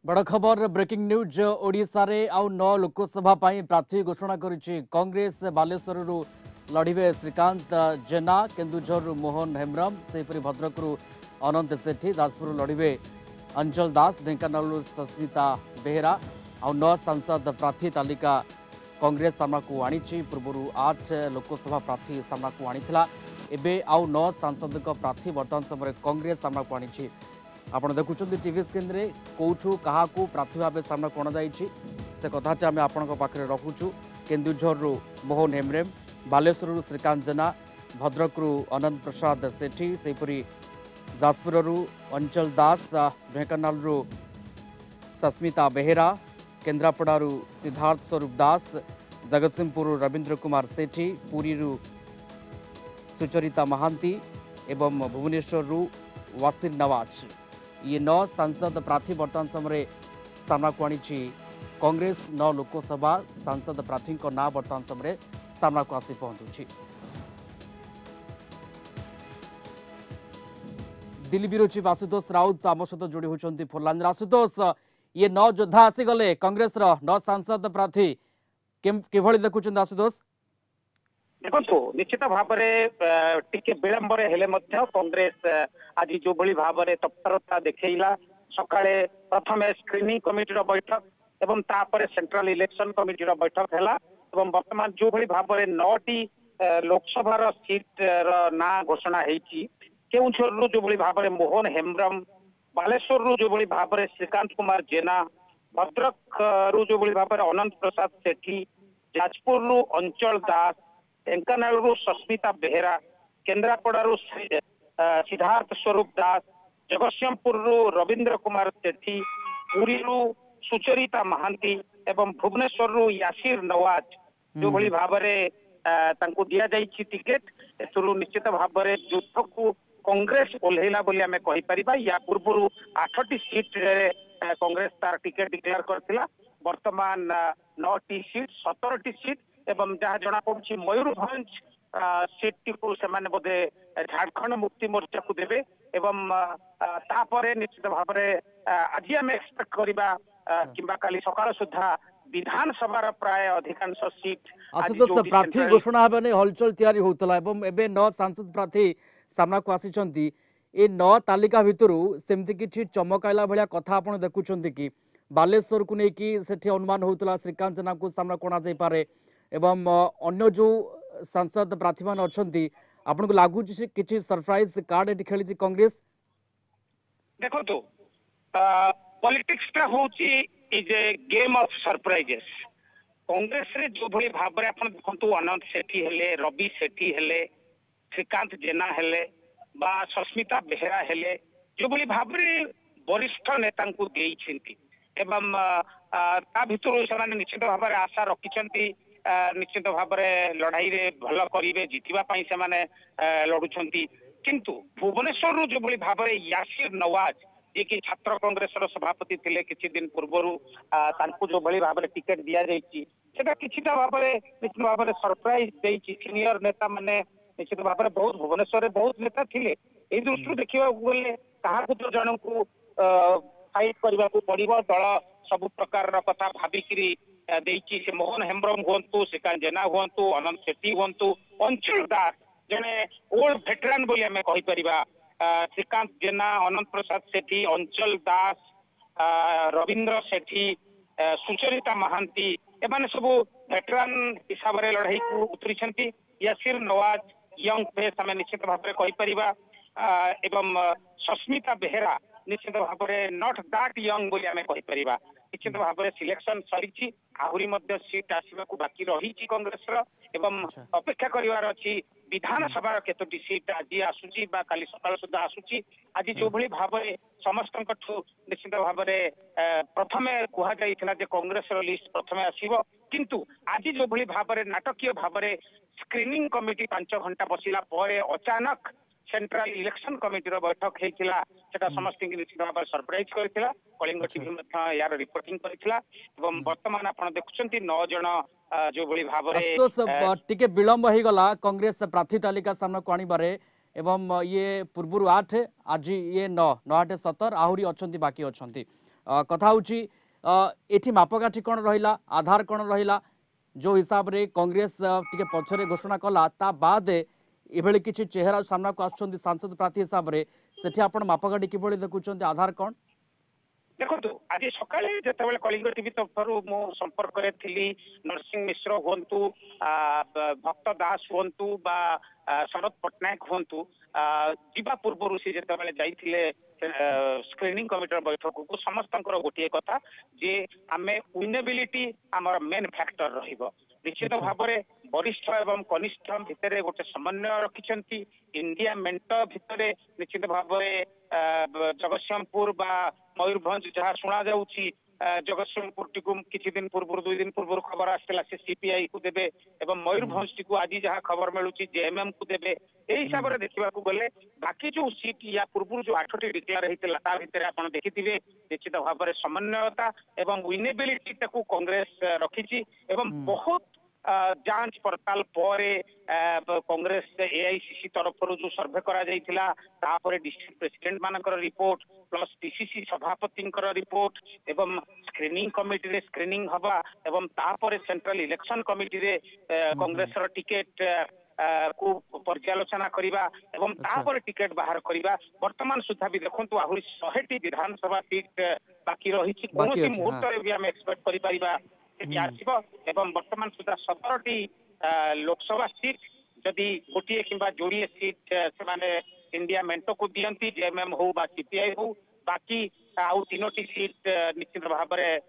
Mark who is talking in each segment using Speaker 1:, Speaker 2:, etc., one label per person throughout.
Speaker 1: बड़ खबर breaking news Odisha रे आउ 9 लोकसभा पाई प्रार्थी घोषणा करिछि कांग्रेस बालेश्वर लड़िबे श्रीकांत जेना केन्दुझर मोहन हेम्ब्रम सेपरी भद्रक अनंत सेठी दासपुर लड़िबे अंचल दास ढेंकानाल सस्मिता बेहेरा आउ 9 सांसद प्रार्थी तालिका कांग्रेस सामना को आनी पूर्व 8 लोकसभा प्रार्थी सामना को आनी एबे आउ 9 सांसद प्रार्थी वर्तमान समय कांग्रेस सामना को आनी आपण देखुं टीवी स्क्रीन रे कौठू क्या प्रार्थी भाव सामना को से कथाटी आम आपण पाखे रखुचु केन्दुझर मोहन हेम्ब्रम बालेश्वर श्रीकांत जेना भद्रक अनंत प्रसाद सेठी सेपरी जाजपुर अंचल दास ढेंकानाल सस्मिता बेहेरा केन्द्रापड़ा सिद्धार्थ स्वरूप दास जगतसिंहपुर रवींद्र कुमार सेठी पुरी सुचरिता महांती एवं भुवनेश्वर वासिर नवाज ये 9 सांसद प्रार्थी वर्तमान समय सामना को आनी कांग्रेस 9 लोकसभा सांसद प्रार्थी ना वर्तमान समय सामना को आसी पहुंचुछि। दिल्ली ब्यूरो चीफ आशुतोष राउत आम सहित जोड़ी होती फोरलाइन। आशुतोष ये 9 योद्धा आसीगले कांग्रेस 9 सांसद प्रार्थी किभली देखुं आशुतोष?
Speaker 2: देखो निश्चित भाव टिके विलंबर हेले कांग्रेस आज जो भली भाव तत्परता देखला सकाळे प्रथम स्क्रीनिंग कमिटी बैठक एवं तापर सेंट्रल इलेक्शन कमिटी बैठक है एवं वर्तमान जो भली भाव 9टी लोकसभा सीट ना घोषणा होती केउंझर जो भली भाव मोहन हेम्ब्रम बालेश्वर जो भली भाव श्रीकांत कुमार जेना भद्रक जो भली भाव अनंत प्रसाद सेठी जाजपुर अंचल दास ढेंकानाल सस्मिता बेहेरा केन्द्रापड़ा सिद्धार्थ स्वरूप दास जगतसिंहपुर रवींद्र कुमार सेठी पुरी सुचरिता महांती एवं भुवनेश्वर यासिर नवाज जो भली भाव दि जाइए टिकेट एथुरु निश्चित भाव युद्ध को कांग्रेस ओल्हेला बोली आमे कहि परिबा। या पूर्व 8टी सीट कांग्रेस तार टिकेट डिक्लेयर करथिला वर्तमान 9टी सीट 17टी सीट एवं जहाँ जना पड़ी मयूरभंज सीट को सेमाने बोधे झारखंड मुक्ति मोर्चा को देवे एवं तापरे निश्चित भाव आज आम एक्सपेक्ट करवा किंबा काली सकाळ सुधा विधानसभा प्राय अधिकांश सीट
Speaker 1: आशुतोष प्रार्थी घोषणा हेबे नै हलचल तैयारी होतला एवं एबे 9 सांसद प्रार्थी सामना को आसीचंती ए 9 तालिका भितरु सेमति किछि चमकाइला भलिया कथा आपण देखुचंती कि बालेश्वर को नेकी सेठी अनुमान होतला श्रीकांत जेना को सामना कोना जाई पारे एवं अन्य जो सांसद प्रार्थी मान अच्छी आपन को लागू किसी सरप्राइज कार्ड एटी खेली कांग्रेस?
Speaker 2: देखो तो पॉलिटिक्स का होची is a game of surprises. Congress रे जो भली भाबरे आपन देखंतु अनंत सेठी हेले रवि सेठी हेले श्रीकांत जेना हेले बा सस्मिता बेहेरा हेले जो भली भाबरे वरिष्ठ नेता को देई छिंती एवं ता भितर से निश्चित भाव आशा रखिछंती निश्चित भाव लड़ाई रे भल करिवे जितिबा पई से माने लडुछंती किंतु भुवनेश्वर जो भली भाव यासिर नवाज जे कि छात्र कांग्रेस सभापति थिले किछि दिन पूर्वरु तांकु जो भली भाव टिकेट दिया जाईची सेटा किछिटा भाव निश्चित भाव सरप्राइज देईची। सीनियर नेता माने निश्चित भाव बहुत भुवनेश्वर बहुत नेता थिले ए दृष्टि देखिबा गले कहा को जन को फाइट करबा को पड़िबो दल सब प्रकार कथा भाबिकी देइची से मोहन हेम्ब्रम हुंतु श्रीकांत जेना हुंतु अनंत सेठी हुंतु अंचल दास जने ओल्ड वेटरान बोली हमें कहि परिबा श्रीकांत जेना अनंत प्रसाद सेठी अंचल दास रवींद्र सेठी सुचरिता महांती एमाने सब वेटरान हिसाब रे लड़ाई को उतरी यासिर नवाज यंग फेस हमें निश्चित भाव में कहि परिबा एवं सस्मिता बेहेरा निश्चित भाव नॉट दैट यंग बोली हमें कहि परिबा। निश्चित भाव सिलेक्शन सरी आहरी सीट आसवा बाकी रही कांग्रेस एवं अपेक्षा करिवार अछि विधानसभा केतोटी सीट आज आसुची बा काली सकाळ सुधा आसुची आज जो भली भाव समस्त निश्चित भाव प्रथमे कुहा जाइथिला जे कांग्रेस लिस्ट प्रथमे आसीबो किंतु आज जो भली भाव नाटकीय भाव स्क्रीनिंग कमिटी 5 घंटा बसिला पर अचानक सेंट्रल इलेक्शन कमिटी बैठक होता सेटा समस्त निश्चित भाव सरप्राइज करथिला कलिंग टीवी यार रिपोर्टिंग करथिला एवं वर्तमान आपण देखुछंती 9 जण जो भली भाव
Speaker 1: टिके विलंब हो गला कांग्रेस प्रार्थी तालिका सामना को आनिबारे एवं ये पूर्व 8 आज ये 9 9 8 17 आहरी अच्छा बाकी अच्छा कथा होची एठी मापकाठी कौन रहिला आधार कौन रहिला जो हिसाब रे कांग्रेस टिके पछरे घोषणा कला ता बाद एभली किछि चेहरा सामना को आछुंदी सांसद प्रार्थी हिसाब रे सेठी आपण मापकाठी किभली देखुचंती आधार कौन
Speaker 2: देखो आज सकाळे जेतेबेले कलिंग टीवी तरफरु मो संपर्क रे थिली नरसिंह मिश्र होंतु भक्त दास होंतु बा शरद पटनायक होंतु जीवा पूर्व से जेतेबेले जाइथिले स्क्रीनिंग कमिटी बैठक को समस्त गोटे कथा जे आमे विनेबिलिटी आमर मेन फैक्टर रहिबो निश्चित भाव में वरिष्ठ एवं कनिष्ठ भितर गोटे समन्वय रखिंट इंडिया मेंट भितर निश्चित भाव में जगतसिंहपुर बा मयूरभंज जहाँ शुणा जाऊँगी जगतसिंहपुर टी किसी दिन पूर्व 2 दिन पूर्व खबर आसाला से सीपीआई को देवे एवं मयूरभंज टी आज जहाँ खबर मिलूँ जेएमएम को देवे यही हिसाब से देखा गले बाकी जो सीट या पूर्व जो 8टी डिक्लेयर होता भितर आप देखिथे निश्चित भाव में समन्वयता एवं विनेबिलिटी कांग्रेस रखी बहुत जांच पड़ताल पर कांग्रेस एआईसीसी तरफ जो सर्वे करा डिस्ट्रिक्ट प्रेसिडेंट मानकर रिपोर्ट प्लस पीसीसी सभापति रिपोर्ट एवं स्क्रीनिंग कमिटी रे स्क्रीनिंग हवा एवं तापर सेंट्रल इलेक्शन कमिटी रे कांग्रेस रो टिकेट को पर्यालोचना करिबा एवं तापर टिकेट बाहर करिबा वर्तमान सुधा भी देखंतु आहुरी 100टी विधानसभा सीट बाकी रही कोनोसी मुहूर्त रे भी हम एक्सपेक्ट करि परिबा एवं वर्तमान सुधा 17टी लोकसभा सीट जदि गोटे कि जोड़े सीट से इंडिया मेंटो को दियंती जेएमएम हो बा सीपीआई हो बाकी आउ 3टी सीट निश्चित भाव में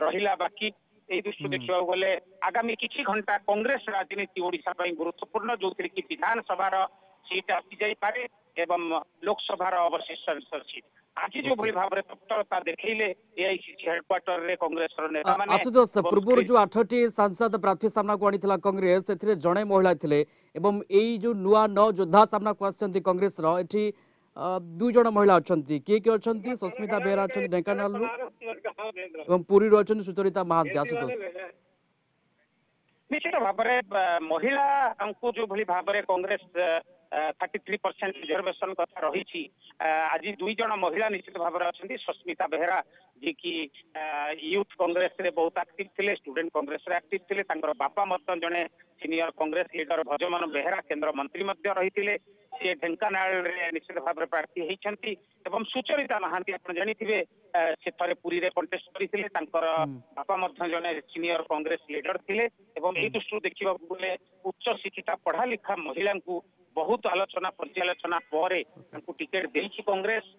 Speaker 2: रहिला बाकी এই দৃষ্টি देखा गले आगामी किछि घंटा कांग्रेस राजनीति ओडिशा पई गुरुत्वपूर्ण जो कि विधानसभा सीट आसी जाई पारे एवं लोकसभा अवशिष्ट सीट आज जो भली भाव में तत्परता देखैले एआईसीसी हेडक्वार्टर रे कांग्रेस नेता माने
Speaker 1: आशुतोष पूर्व जो 8टी सांसद प्रार्थी सामना को आनी कांग्रेस एथिरे जणे महिला थिले एवं एई जो नुआ 9 योद्धा सामना को आछंती कांग्रेस रो एठी 2 जण महिला अछंती के अछंती सस्मिता बेहरा अछंती ढेंकानाल रो एवं पुरी रो अछंती सुचरिता महांती आशुतोष
Speaker 2: निश्चित भाव में महिला को जो भली भाव में कांग्रेस 33% रिजर्वेशन कथा रही आज 2 जण महिला निश्चित भाव में अच्छा सस्मिता बेहरा जी की यूथ कांग्रेस रे बहुत एक्टिव थे स्टूडेंट कांग्रेस रे एक्टिव थे बापा मत जड़े सीनियर कांग्रेस लीडर भजमन बेहरा केंद्र मंत्री रही सी ढेंकानाल निश्चित भाव में प्रार्थी होती एवं सुचरिता महांती आप जानी से थे पुरी रे कंटेस्ट करते बापा जड़े सीनियर कांग्रेस लीडर थे यही दृष्टि देखा गले उच्च शिक्षिता पढ़ा लिखा महिला बहुत आलोचना पर्यालोचना पर टिकेट देछि कांग्रेस